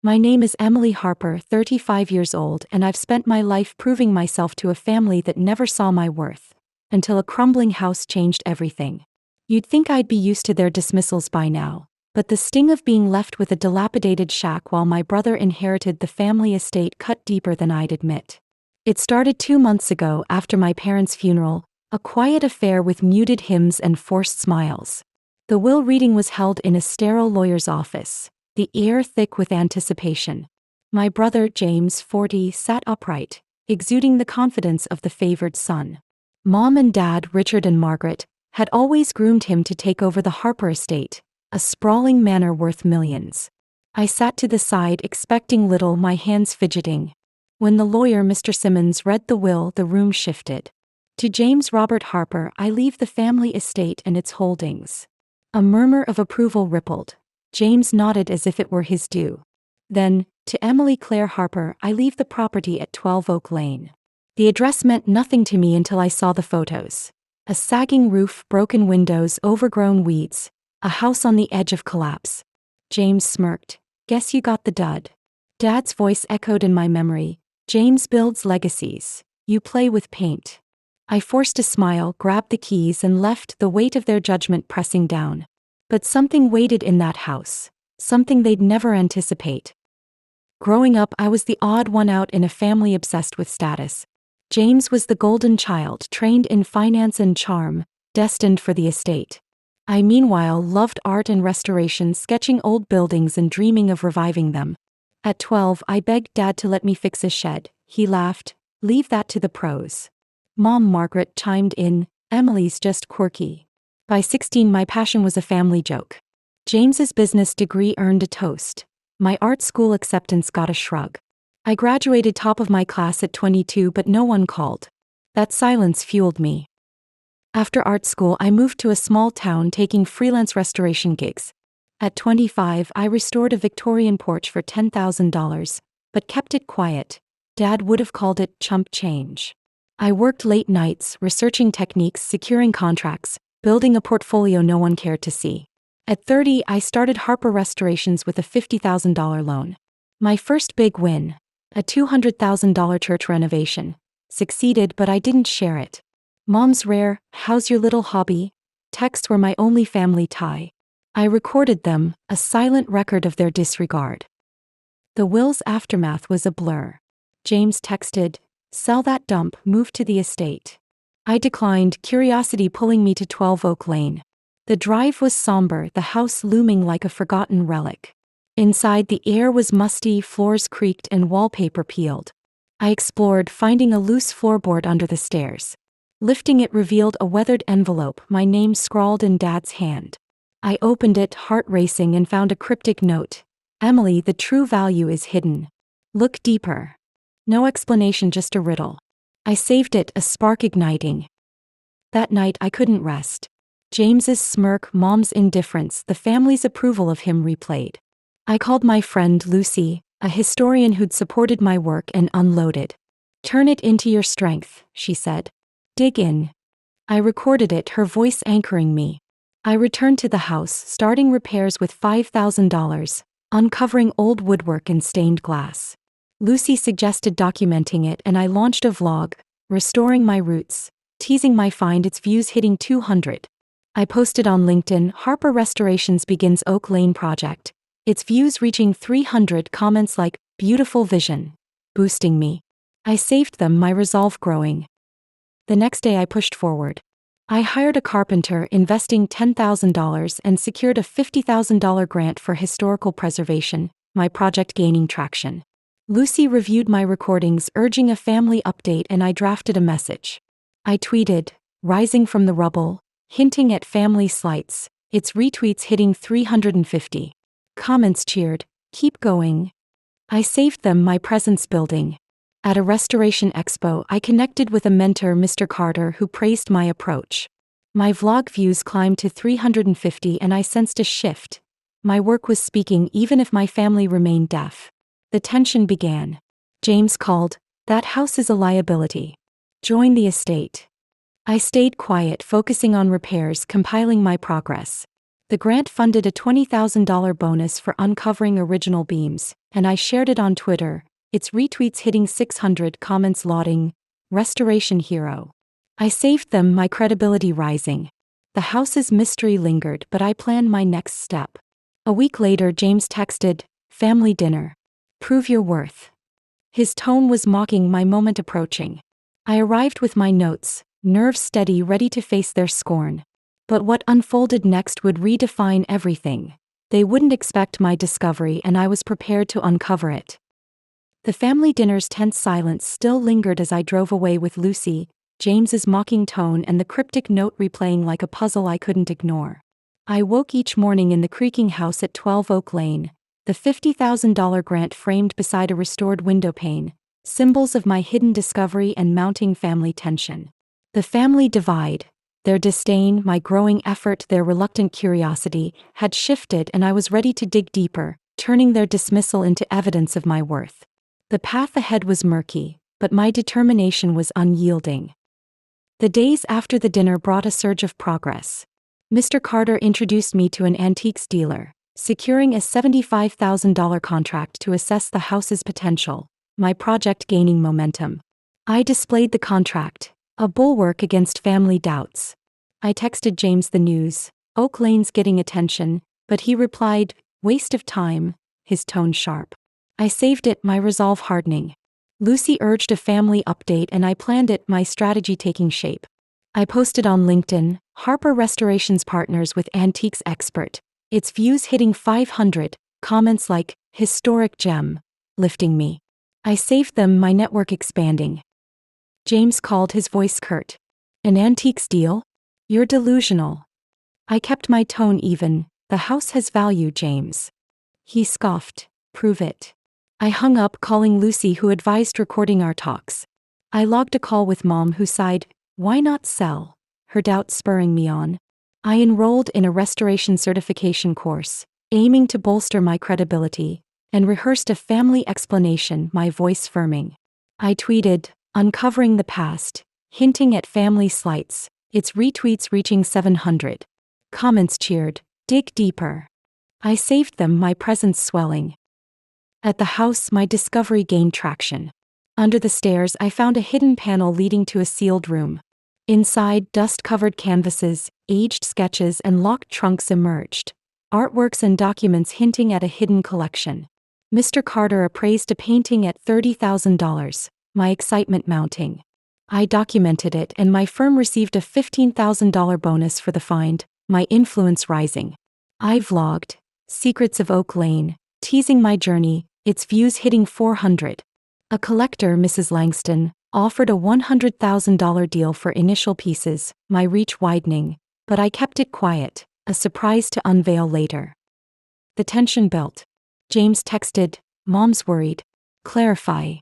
My name is Emily Harper, 35 years old, and I've spent my life proving myself to a family that never saw my worth. Until a crumbling house changed everything. You'd think I'd be used to their dismissals by now, but the sting of being left with a dilapidated shack while my brother inherited the family estate cut deeper than I'd admit. It started 2 months ago after my parents' funeral, a quiet affair with muted hymns and forced smiles. The will reading was held in a sterile lawyer's office, the air thick with anticipation. My brother, James, 40, sat upright, exuding the confidence of the favored son. Mom and Dad, Richard and Margaret, had always groomed him to take over the Harper estate, a sprawling manor worth millions. I sat to the side expecting little, my hands fidgeting. When the lawyer, Mr. Simmons, read the will, the room shifted. To James Robert Harper, I leave the family estate and its holdings. A murmur of approval rippled. James nodded as if it were his due. Then, to Emily Claire Harper, I leave the property at 12 Oak Lane. The address meant nothing to me until I saw the photos. A sagging roof, broken windows, overgrown weeds, a house on the edge of collapse. James smirked. Guess you got the dud. Dad's voice echoed in my memory. James builds legacies. You play with paint. I forced a smile, grabbed the keys and left, the weight of their judgment pressing down. But something waited in that house. Something they'd never anticipate. Growing up, I was the odd one out in a family obsessed with status. James was the golden child, trained in finance and charm, destined for the estate. I meanwhile loved art and restoration, sketching old buildings and dreaming of reviving them. At 12, I begged Dad to let me fix a shed. He laughed. Leave that to the pros. Mom, Margaret, chimed in. Emily's just quirky. By 16, my passion was a family joke. James's business degree earned a toast. My art school acceptance got a shrug. I graduated top of my class at 22, but no one called. That silence fueled me. After art school, I moved to a small town taking freelance restoration gigs. At 25, I restored a Victorian porch for $10,000, but kept it quiet. Dad would have called it chump change. I worked late nights, researching techniques, securing contracts, building a portfolio no one cared to see. At 30, I started Harper Restorations with a $50,000 loan. My first big win, a $200,000 church renovation, succeeded, but I didn't share it. Mom's rare, "How's your little hobby?" texts were my only family tie. I recorded them, a silent record of their disregard. The will's aftermath was a blur. James texted, "Sell that dump, move to the estate." I declined, curiosity pulling me to 12 Oak Lane. The drive was somber, the house looming like a forgotten relic. Inside, the air was musty, floors creaked and wallpaper peeled. I explored, finding a loose floorboard under the stairs. Lifting it revealed a weathered envelope, my name scrawled in Dad's hand. I opened it, heart racing, and found a cryptic note. "Emily, the true value is hidden. Look deeper." No explanation, just a riddle. I saved it, a spark igniting. That night I couldn't rest. James's smirk, Mom's indifference, the family's approval of him replayed. I called my friend Lucy, a historian who'd supported my work, and unloaded. "Turn it into your strength," she said. "Dig in." I recorded it, her voice anchoring me. I returned to the house, starting repairs with $5,000, uncovering old woodwork and stained glass. Lucy suggested documenting it, and I launched a vlog, restoring my roots, teasing my find, its views hitting 200. I posted on LinkedIn, "Harper Restorations begins Oak Lane project," its views reaching 300, comments like, "Beautiful vision," boosting me. I saved them, my resolve growing. The next day I pushed forward. I hired a carpenter, investing $10,000, and secured a $50,000 grant for historical preservation, my project gaining traction. Lucy reviewed my recordings, urging a family update, and I drafted a message. I tweeted, "Rising from the rubble," hinting at family slights, its retweets hitting 350. Comments cheered, "Keep going." I saved them, my presence building. At a restoration expo, I connected with a mentor, Mr. Carter, who praised my approach. My vlog views climbed to 350, and I sensed a shift. My work was speaking, even if my family remained deaf. The tension began. James called, "That house is a liability. Join the estate." I stayed quiet, focusing on repairs, compiling my progress. The grant funded a $20,000 bonus for uncovering original beams, and I shared it on Twitter, its retweets hitting 600, comments lauding, "Restoration hero." I saved them, my credibility rising. The house's mystery lingered, but I planned my next step. A week later, James texted, "Family dinner. Prove your worth." His tone was mocking, my moment approaching. I arrived with my notes, nerves steady, ready to face their scorn. But what unfolded next would redefine everything. They wouldn't expect my discovery, and I was prepared to uncover it. The family dinner's tense silence still lingered as I drove away with Lucy, James's mocking tone and the cryptic note replaying like a puzzle I couldn't ignore. I woke each morning in the creaking house at 12 Oak Lane, the $50,000 grant framed beside a restored window pane, symbols of my hidden discovery and mounting family tension. The family divide, their disdain, my growing effort, their reluctant curiosity, had shifted, and I was ready to dig deeper, turning their dismissal into evidence of my worth. The path ahead was murky, but my determination was unyielding. The days after the dinner brought a surge of progress. Mr. Carter introduced me to an antiques dealer, securing a $75,000 contract to assess the house's potential, my project gaining momentum. I displayed the contract, a bulwark against family doubts. I texted James the news, "Oak Lane's getting attention," but he replied, "Waste of time," his tone sharp. I saved it, my resolve hardening. Lucy urged a family update and I planned it, my strategy taking shape. I posted on LinkedIn, "Harper Restorations partners with antiques expert," its views hitting 500, comments like, "Historic gem," lifting me. I saved them, my network expanding. James called, his voice curt. "An antiques deal? You're delusional." I kept my tone even, "The house has value, James." He scoffed, "Prove it." I hung up, calling Lucy, who advised recording our talks. I logged a call with Mom, who sighed, "Why not sell?" her doubts spurring me on. I enrolled in a restoration certification course, aiming to bolster my credibility, and rehearsed a family explanation, my voice firming. I tweeted, "Uncovering the past," hinting at family slights, its retweets reaching 700. Comments cheered, "Dig deeper." I saved them, my presence swelling. At the house, my discovery gained traction. Under the stairs, I found a hidden panel leading to a sealed room. Inside, dust-covered canvases, aged sketches, and locked trunks emerged. Artworks and documents hinting at a hidden collection. Mr. Carter appraised a painting at $30,000, my excitement mounting. I documented it, and my firm received a $15,000 bonus for the find, my influence rising. I vlogged, "Secrets of Oak Lane," teasing my journey, its views hitting 400. A collector, Mrs. Langston, offered a $100,000 deal for initial pieces, my reach widening, but I kept it quiet, a surprise to unveil later. The tension built. James texted, "Mom's worried. Clarify."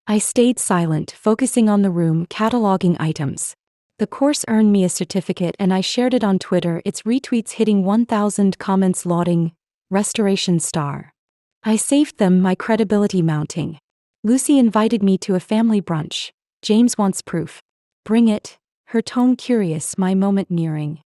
I stayed silent, focusing on the room, cataloging items. The course earned me a certificate and I shared it on Twitter, its retweets hitting 1,000, comments lauding, "Restoration star." I saved them, my credibility mounting. Lucy invited me to a family brunch. "James wants proof." "Bring it," her tone curious, my moment nearing.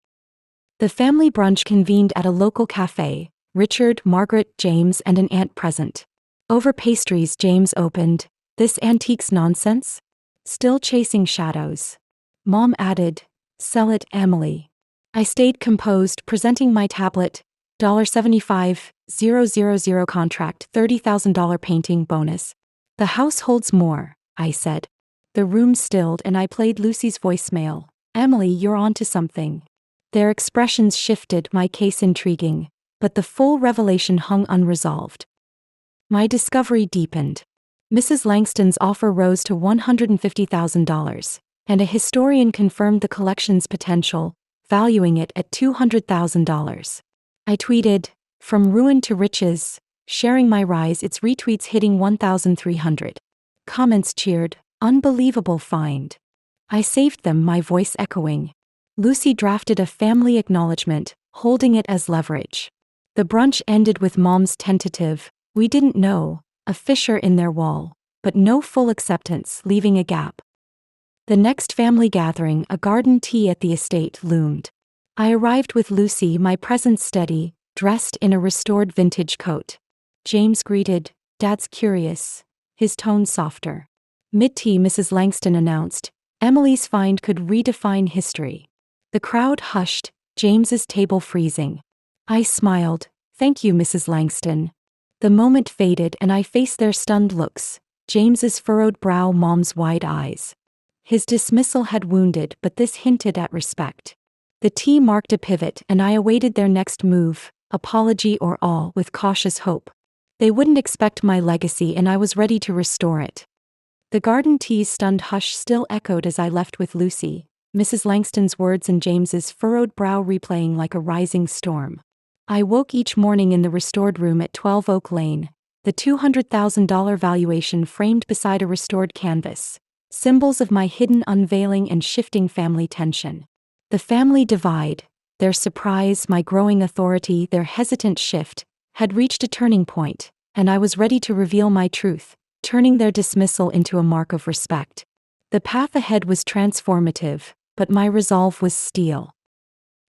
The family brunch convened at a local cafe, Richard, Margaret, James, and an aunt present. Over pastries, James opened, "This antiques nonsense? Still chasing shadows." Mom added, "Sell it, Emily." I stayed composed, presenting my tablet, $75,000 contract, $30,000 painting bonus. "The house holds more," I said. The room stilled and I played Lucy's voicemail, "Emily, you're onto something." Their expressions shifted, my case intriguing, but the full revelation hung unresolved. My discovery deepened. Mrs. Langston's offer rose to $150,000, and a historian confirmed the collection's potential, valuing it at $200,000. I tweeted, "From ruin to riches," sharing my rise, its retweets hitting 1,300. Comments cheered, "Unbelievable find." I saved them, my voice echoing. Lucy drafted a family acknowledgement, holding it as leverage. The brunch ended with Mom's tentative, "We didn't know," a fissure in their wall, but no full acceptance, leaving a gap. The next family gathering, a garden tea at the estate, loomed. I arrived with Lucy, my presence steady, dressed in a restored vintage coat. James greeted, Dad's curious, his tone softer. Mid-tea, Mrs. Langston announced, Emily's find could redefine history. The crowd hushed, James's table freezing. I smiled. Thank you, Mrs. Langston. The moment faded and I faced their stunned looks, James's furrowed brow, Mom's wide eyes. His dismissal had wounded, but this hinted at respect. The tea marked a pivot and I awaited their next move, apology or all, with cautious hope. They wouldn't expect my legacy and I was ready to restore it. The garden tea's stunned hush still echoed as I left with Lucy, Mrs. Langston's words and James's furrowed brow replaying like a rising storm. I woke each morning in the restored room at 12 Oak Lane, the $200,000 valuation framed beside a restored canvas, symbols of my hidden unveiling and shifting family tension. The family divide, their surprise, my growing authority, their hesitant shift, had reached a turning point, and I was ready to reveal my truth, turning their dismissal into a mark of respect. The path ahead was transformative, but my resolve was steel.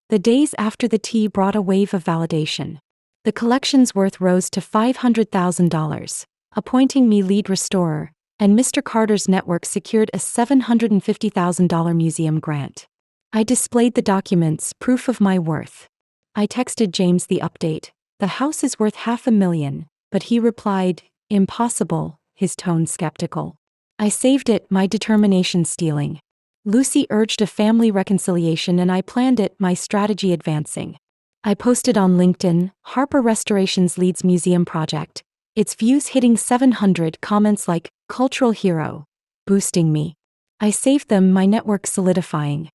The days after the tea brought a wave of validation. The collection's worth rose to $500,000, appointing me lead restorer, and Mr. Carter's network secured a $750,000 museum grant. I displayed the documents, proof of my worth. I texted James the update. The house is worth $500,000, but he replied, impossible, his tone skeptical. I saved it, my determination stealing. Lucy urged a family reconciliation and I planned it, my strategy advancing. I posted on LinkedIn, Harper Restorations leads museum project. Its views hitting 700, comments like, cultural hero, boosting me. I saved them, my network solidifying.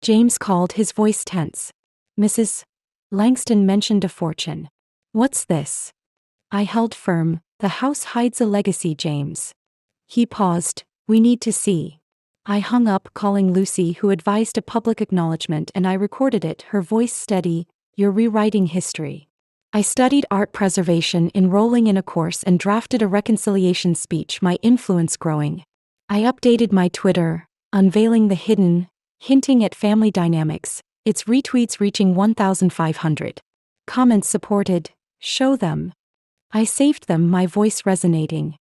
James called, his voice tense. Mrs. Langston mentioned a fortune. What's this? I held firm. The house hides a legacy, James. He paused. We need to see. I hung up, calling Lucy, who advised a public acknowledgement, and I recorded it, her voice steady. You're rewriting history. I studied art preservation, enrolling in a course, and drafted a reconciliation speech, my influence growing. I updated my Twitter, unveiling the hidden, hinting at family dynamics, its retweets reaching 1,500. Comments supported, show them. I saved them, my voice resonating.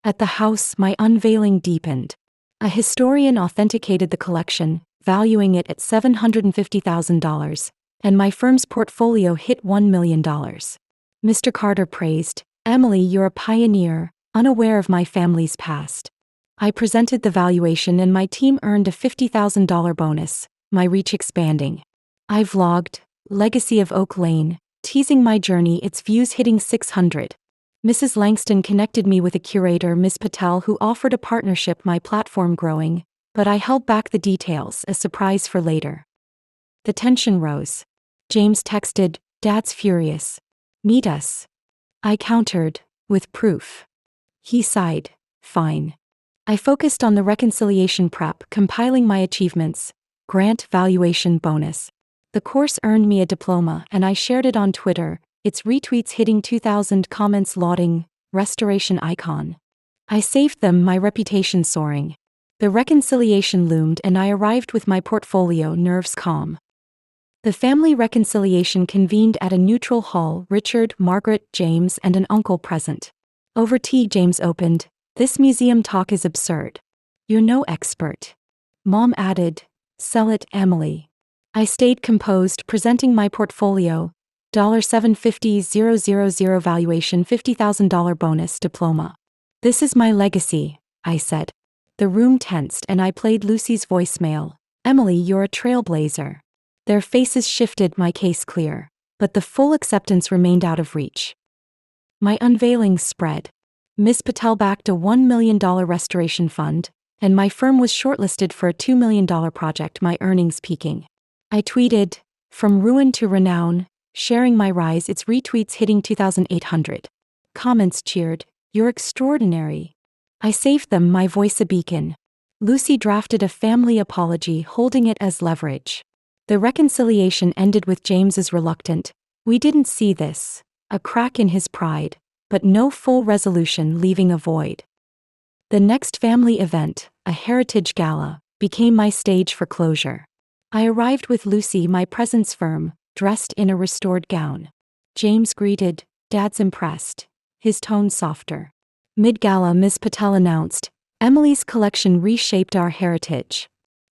At the house, my unveiling deepened. A historian authenticated the collection, valuing it at $750,000, and my firm's portfolio hit $1 million. Mr. Carter praised, Emily, you're a pioneer, unaware of my family's past. I presented the valuation and my team earned a $50,000 bonus, my reach expanding. I vlogged, Legacy of Oak Lane, teasing my journey, its views hitting 600. Mrs. Langston connected me with a curator, Ms. Patel, who offered a partnership, my platform growing, but I held back the details, a surprise for later. The tension rose. James texted, Dad's furious. Meet us. I countered, with proof. He sighed, fine. I focused on the reconciliation prep, compiling my achievements, grant, valuation, bonus. The course earned me a diploma and I shared it on Twitter, its retweets hitting 2,000, comments lauding, restoration icon. I saved them, my reputation soaring. The reconciliation loomed and I arrived with my portfolio, nerves calm. The family reconciliation convened at a neutral hall, Richard, Margaret, James, and an uncle present. Over tea, James opened, this museum talk is absurd. You're no expert. Mom added, sell it, Emily. I stayed composed, presenting my portfolio, $750,000 valuation, $50,000 bonus, diploma. This is my legacy, I said. The room tensed and I played Lucy's voicemail. Emily, you're a trailblazer. Their faces shifted, my case clear, but the full acceptance remained out of reach. My unveiling spread. Ms. Patel backed a $1 million restoration fund, and my firm was shortlisted for a $2 million project, my earnings peaking. I tweeted, from ruin to renown, sharing my rise, its retweets hitting 2,800. Comments cheered, you're extraordinary. I saved them, my voice a beacon. Lucy drafted a family apology, holding it as leverage. The reconciliation ended with James's reluctant, we didn't see this, a crack in his pride, but no full resolution, leaving a void. The next family event, a heritage gala, became my stage for closure. I arrived with Lucy, my presence firm, dressed in a restored gown. James greeted, Dad's impressed. his tone softer. Mid-gala, Ms. Patel announced, "Emily's collection reshaped our heritage."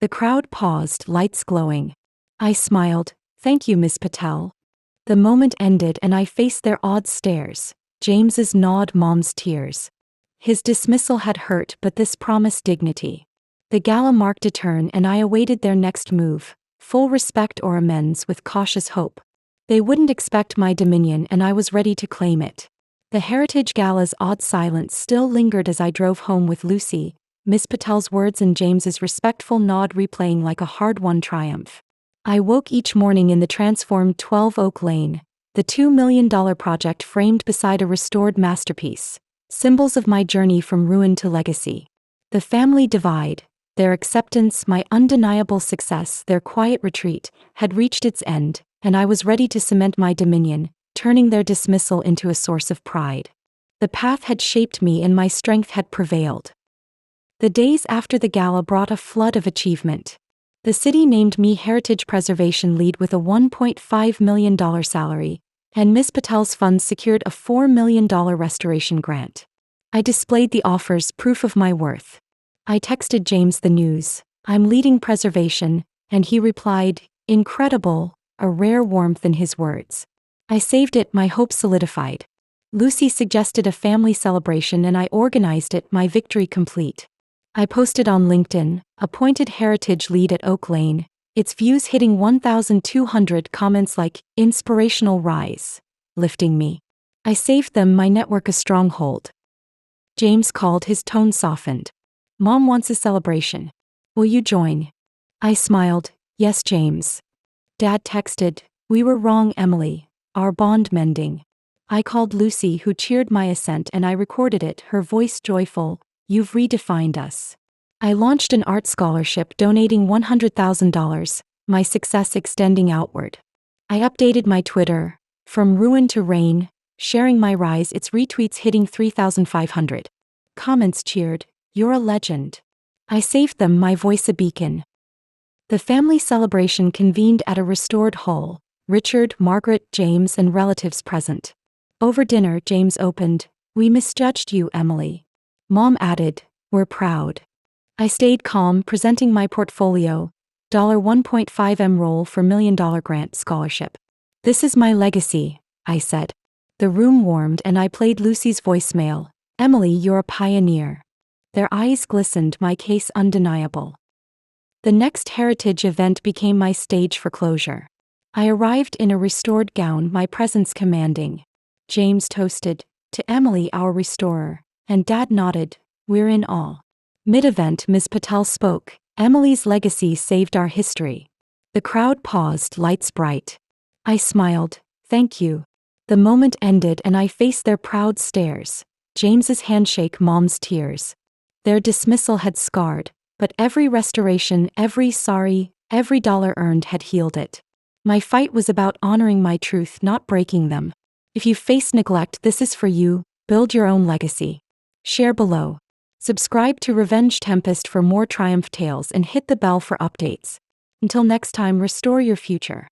The crowd paused, lights glowing. I smiled. "Thank you, Ms. Patel." The moment ended and I faced their awed stares. James's nod, Mom's tears. His dismissal had hurt, but this promised dignity. The gala marked a turn and I awaited their next move, full respect or amends with cautious hope. They wouldn't expect my dominion and I was ready to claim it. The Heritage Gala's odd silence still lingered as I drove home with Lucy, Miss Patel's words and James's respectful nod replaying like a hard-won triumph. I woke each morning in the transformed 12 Oak Lane, the $2 million project framed beside a restored masterpiece, symbols of my journey from ruin to legacy. The family divide, their acceptance, my undeniable success, their quiet retreat, had reached its end, and I was ready to cement my dominion, turning their dismissal into a source of pride. The path had shaped me and my strength had prevailed. The days after the gala brought a flood of achievement. The city named me Heritage Preservation Lead with a $1.5 million salary, and Miss Patel's funds secured a $4 million restoration grant. I displayed the offers, proof of my worth. I texted James the news, "I'm leading preservation," and he replied, "Incredible," a rare warmth in his words. I saved it, my hope solidified. Lucy suggested a family celebration and I organized it, my victory complete. I posted on LinkedIn, "Appointed Heritage Lead at Oak Lane," its views hitting 1,200, comments like, "Inspirational rise," lifting me. I saved them, my network a stronghold. James called, his tone softened. "Mom wants a celebration. Will you join?" I smiled, "Yes, James." Dad texted, "We were wrong, Emily. Our bond mending." I called Lucy, who cheered my assent, and I recorded it, her voice joyful, "You've redefined us." I launched an art scholarship donating $100,000, my success extending outward. I updated my Twitter, "From ruin to reign," sharing my rise, its retweets hitting 3,500. Comments cheered, "You're a legend." I saved them, my voice a beacon. The family celebration convened at a restored Hull, Richard, Margaret, James, and relatives present. Over dinner, James opened, "We misjudged you, Emily." Mom added, "We're proud." I stayed calm, presenting my portfolio, $1.5 million role for $1 million grant scholarship. "This is my legacy," I said. The room warmed and I played Lucy's voicemail, "Emily, you're a pioneer." Their eyes glistened, my case undeniable. The next heritage event became my stage for closure. I arrived in a restored gown, my presence commanding. James toasted, "To Emily, our restorer," and Dad nodded, "We're in awe." Mid-event, Ms. Patel spoke, "Emily's legacy saved our history." The crowd paused, lights bright. I smiled, "Thank you." The moment ended and I faced their proud stares. James's handshake, Mom's tears. Their dismissal had scarred, but every restoration, every sorry, every dollar earned had healed it. My fight was about honoring my truth, not breaking them. If you face neglect, this is for you. Build your own legacy. Share below. Subscribe to Revenge Tempest for more triumph tales and hit the bell for updates. Until next time, restore your future.